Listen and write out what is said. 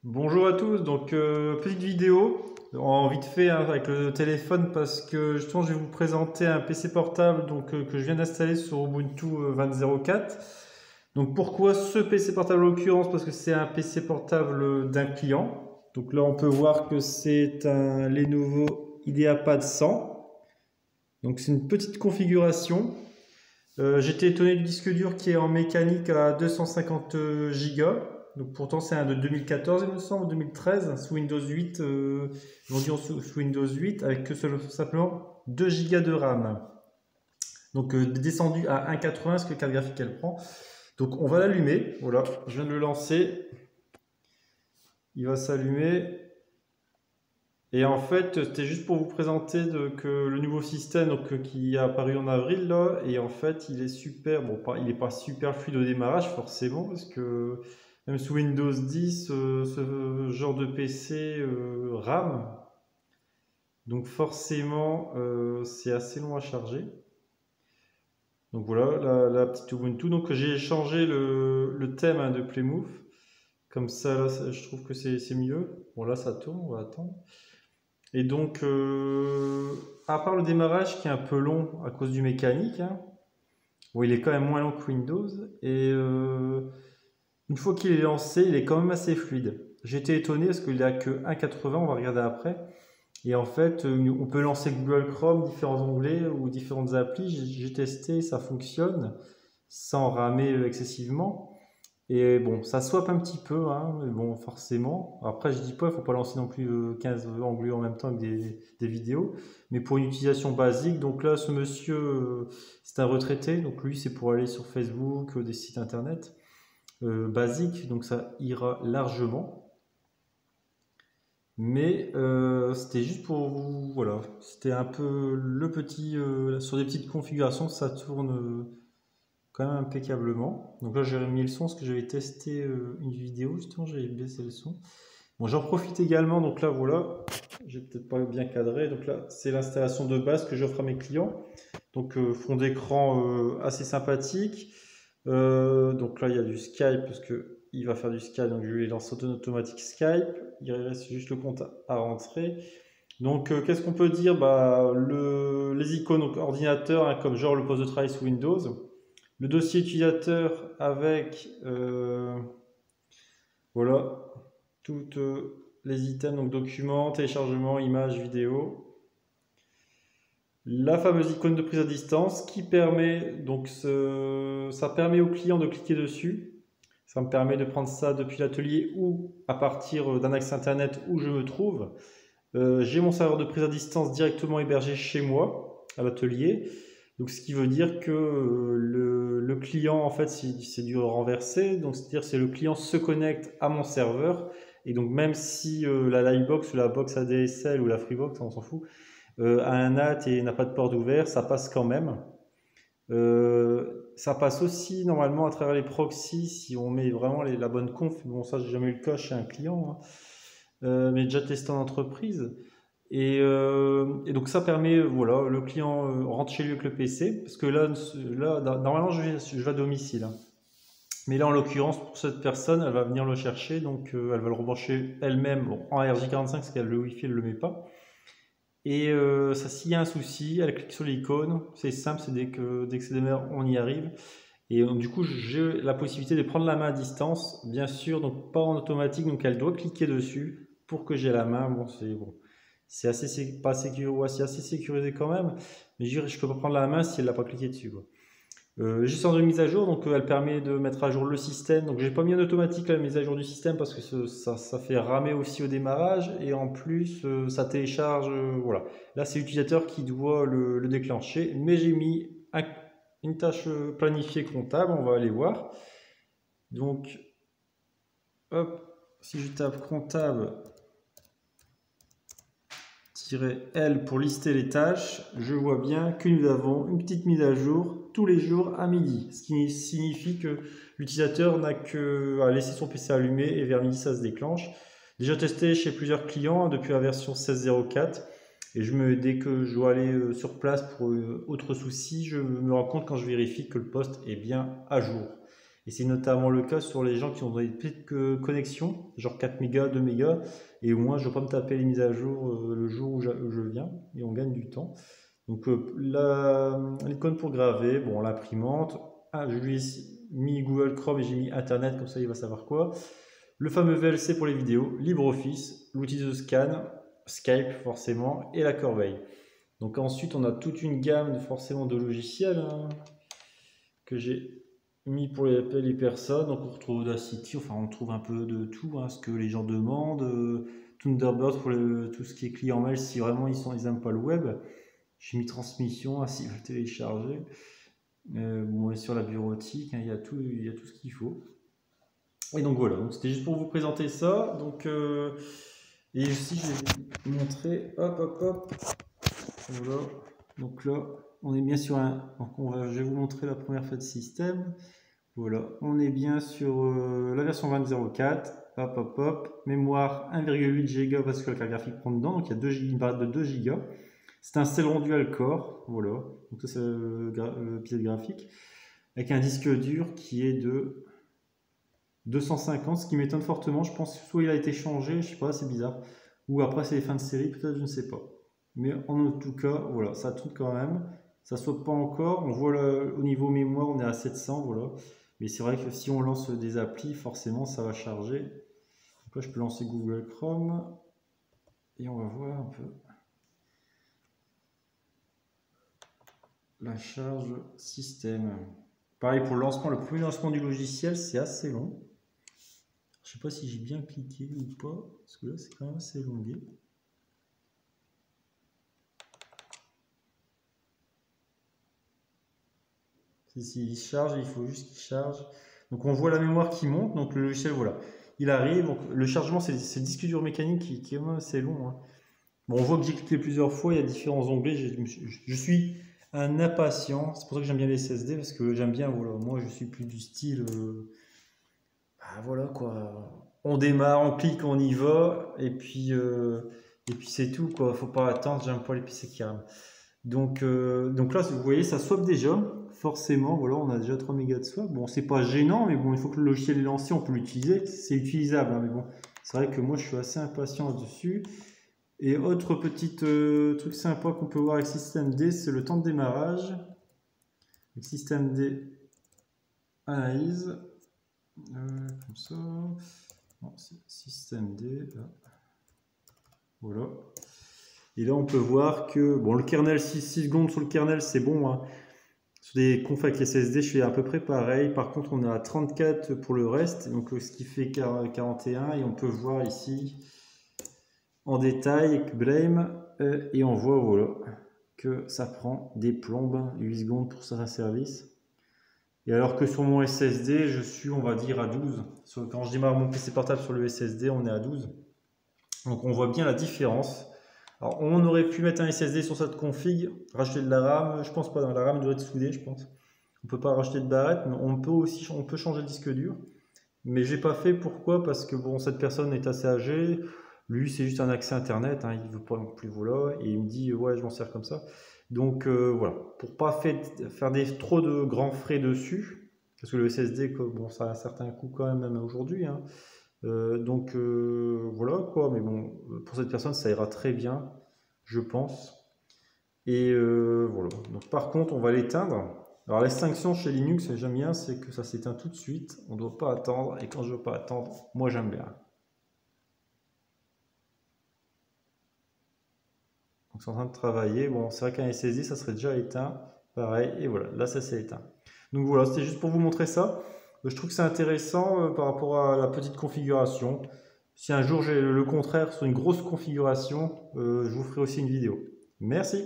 Bonjour à tous, donc petite vidéo en vite fait hein, avec le téléphone parce que justement je vais vous présenter un PC portable que je viens d'installer sur Ubuntu 20.04. Donc pourquoi ce PC portable en l'occurrence? Parce que c'est un PC portable d'un client. Donc là on peut voir que c'est un Lenovo IdeaPad 100. Donc c'est une petite configuration. J'étais étonné du disque dur qui est en mécanique à 250 Go. Donc pourtant c'est un de 2014 il me semble, 2013, sous Windows 8, vendu sous Windows 8 avec simplement 2 Go de RAM. Donc descendu à 1,80 ce que la carte graphique elle prend. Donc on va l'allumer, voilà, je viens de le lancer, il va s'allumer. Et en fait, c'était juste pour vous présenter que le nouveau système qui est apparu en avril là, et en fait, il est super. Bon, il n'est pas super fluide au démarrage forcément, parce que même sous Windows 10, ce genre de PC rame, donc forcément, c'est assez long à charger. Donc voilà, la petite Ubuntu. Donc j'ai changé le thème hein, de Plymouth, comme ça, là, je trouve que c'est mieux. Bon là, ça tourne, on va attendre. Et donc, à part le démarrage qui est un peu long à cause du mécanique, hein, bon, il est quand même moins long que Windows. Et une fois qu'il est lancé, il est quand même assez fluide. J'étais étonné parce qu'il n'a que 1,80, on va regarder après. Et en fait, on peut lancer Google Chrome, différents onglets ou différentes applis. J'ai testé, ça fonctionne sans ramer excessivement. Et bon, ça swap un petit peu, hein, mais bon, forcément. Après, je dis pas, il faut pas lancer non plus 15 onglets en même temps avec des vidéos. Mais pour une utilisation basique, donc là, ce monsieur, c'est un retraité, donc lui, c'est pour aller sur Facebook, des sites internet basiques, donc ça ira largement. Mais c'était juste pour vous, voilà, c'était un peu le petit, sur des petites configurations, ça tourne quand même impeccablement. Donc là, j'ai remis le son parce que j'avais testé une vidéo, justement, j'avais baissé le son. Bon, j'en profite également, donc là, voilà, j'ai peut-être pas bien cadré. Donc là, c'est l'installation de base que j'offre à mes clients. Donc, fond d'écran assez sympathique. Donc là, il y a du Skype parce que il va faire du Skype, donc je vais lancer en automatique Skype. Il reste juste le compte à rentrer. Donc, qu'est-ce qu'on peut dire? Bah, les icônes donc, ordinateur, hein, comme genre le poste de travail sous Windows. Le dossier utilisateur avec voilà toutes les items, donc documents, téléchargement, images, vidéos. La fameuse icône de prise à distance qui permet, donc ça permet au client de cliquer dessus. Ça me permet de prendre ça depuis l'atelier ou à partir d'un accès internet où je me trouve. J'ai mon serveur de prise à distance directement hébergé chez moi, à l'atelier. Donc, ce qui veut dire que le client, en fait, c'est du renversé. Donc, c'est-à-dire c'est le client se connecte à mon serveur. Et donc, même si la Livebox ou la box ADSL ou la Freebox, on s'en fout, a un NAT et n'a pas de port ouvert, ça passe quand même. Ça passe aussi normalement à travers les proxys si on met vraiment la bonne conf. Bon, ça, j'ai jamais eu le cas chez un client, hein. Mais déjà testé en entreprise. Et donc ça permet, voilà, le client rentre chez lui avec le PC, parce que là normalement je vais à domicile, hein. Mais là en l'occurrence pour cette personne, elle va venir le chercher, donc elle va le rebrancher elle-même bon, en RJ45 parce qu'elle le Wi-Fi elle le met pas. Et ça s'il y a un souci, elle clique sur l'icône, c'est simple, c'est dès que c'est démarre, on y arrive. Et donc, du coup j'ai la possibilité de prendre la main à distance, bien sûr, donc pas en automatique, donc elle doit cliquer dessus pour que j'ai la main. Bon, c'est assez, pas sécurisé, ouais, c'est assez sécurisé quand même, mais je ne peux pas prendre la main si elle n'a pas cliqué dessus, quoi. Gestion de mise à jour, donc elle permet de mettre à jour le système. Donc j'ai pas mis en automatique la mise à jour du système parce que ça fait ramer aussi au démarrage et en plus ça télécharge. Voilà. Là c'est l'utilisateur qui doit le déclencher, mais j'ai mis une tâche planifiée comptable, on va aller voir. Donc hop, si je tape comptable L pour lister les tâches, je vois bien que nous avons une petite mise à jour tous les jours à midi, ce qui signifie que l'utilisateur n'a qu'à laisser son PC allumé et vers midi ça se déclenche. Déjà testé chez plusieurs clients hein, depuis la version 16.04 et dès que je dois aller sur place pour autre souci, je me rends compte quand je vérifie que le poste est bien à jour. Et c'est notamment le cas sur les gens qui ont des petites connexions, genre 4 mégas, 2 mégas, et au moins je ne vais pas me taper les mises à jour le jour où je viens, et on gagne du temps. Donc l'icône pour graver, bon, l'imprimante, je lui ai mis Google Chrome et j'ai mis Internet, comme ça il va savoir quoi. Le fameux VLC pour les vidéos, LibreOffice, l'outil de scan, Skype forcément, et la corbeille. Donc ensuite on a toute une gamme forcément de logiciels hein, que j'ai mis pour les personnes. Donc on retrouve Audacity, enfin on trouve un peu de tout, hein, ce que les gens demandent. Thunderbird pour tout ce qui est client mail si vraiment ils n'aiment pas le web. J'ai mis transmission, s'ils veulent télécharger. Bon, et sur la bureautique, hein, il y a tout ce qu'il faut. Et donc voilà, donc c'était juste pour vous présenter ça. Donc, et aussi je vais vous montrer, hop, voilà. Donc là, on est bien sur un. Donc je vais vous montrer la première fois de système. Voilà, on est bien sur la version 20.04. Hop, mémoire 1,8 Go parce que la carte graphique prend dedans. Donc il y a une barre de 2 Go. C'est un Celeron dual core. Voilà, donc ça c'est le pièce graphique. Avec un disque dur qui est de 250, ce qui m'étonne fortement. Je pense que soit il a été changé, je sais pas, c'est bizarre. Ou après c'est les fins de série, peut-être, je ne sais pas. Mais en tout cas, voilà, ça tourne quand même. Ça ne saute pas encore. On voit au niveau mémoire, on est à 700, voilà. Mais c'est vrai que si on lance des applis, forcément, ça va charger. Donc là, je peux lancer Google Chrome. Et on va voir un peu la charge système. Pareil pour le lancement, le premier lancement du logiciel, c'est assez long. Je ne sais pas si j'ai bien cliqué ou pas, parce que là, c'est quand même assez longué. S'il charge, il faut juste qu'il charge. Donc on voit la mémoire qui monte, donc le logiciel, voilà, il arrive. Donc, le chargement, c'est le disque dur mécanique qui est même assez long. Hein. Bon, on voit que j'ai cliqué plusieurs fois, il y a différents onglets. Je suis un impatient, c'est pour ça que j'aime bien les SSD, parce que j'aime bien, voilà, moi je suis plus du style, bah, voilà quoi, on démarre, on clique, on y va, et puis c'est tout quoi, faut pas attendre, j'aime pas les PC qui rament. Donc là, vous voyez, ça swap déjà, forcément, voilà, on a déjà 3 mégas de swap. Bon, c'est pas gênant, mais bon, il faut que le logiciel est lancé, on peut l'utiliser, c'est utilisable, hein, mais bon, c'est vrai que moi je suis assez impatient dessus. Et autre petit truc sympa qu'on peut voir avec systemd, c'est le temps de démarrage. Avec systemd analyse, comme ça. Bon, systemd, voilà. Et là, on peut voir que bon, le kernel, 6 secondes sur le kernel, c'est bon. Hein. Sur des confs avec SSD, je fais à peu près pareil. Par contre, on est à 34 pour le reste, donc ce qui fait 41. Et on peut voir ici en détail Blame, et on voit voilà, que ça prend des plombes, 8 secondes pour certains services. Et alors que sur mon SSD, je suis, on va dire, à 12. Quand je démarre mon PC portable sur le SSD, on est à 12. Donc on voit bien la différence. Alors on aurait pu mettre un SSD sur cette config, racheter de la RAM, je pense pas, dans la RAM doit être soudée, je pense. On peut pas racheter de barrette, mais on peut changer le disque dur. Mais j'ai pas fait, pourquoi? Parce que bon, cette personne est assez âgée. Lui, c'est juste un accès internet, hein, il veut pas non plus, voilà, et il me dit ouais, je m'en sers comme ça. Donc voilà, pour pas faire trop de grands frais dessus, parce que le SSD, bon, ça a un certain coût quand même aujourd'hui. Hein. Donc voilà quoi, mais bon, pour cette personne, ça ira très bien, je pense. Et voilà. Donc par contre, on va l'éteindre. Alors l'extinction chez Linux, j'aime bien, c'est que ça s'éteint tout de suite. On ne doit pas attendre, et quand je ne veux pas attendre, moi j'aime bien. Donc c'est en train de travailler. Bon, c'est vrai qu'un SSD, ça serait déjà éteint. Pareil, et voilà, là ça s'est éteint. Donc voilà, c'était juste pour vous montrer ça. Je trouve que c'est intéressant par rapport à la petite configuration. Si un jour j'ai le contraire sur une grosse configuration, je vous ferai aussi une vidéo. Merci.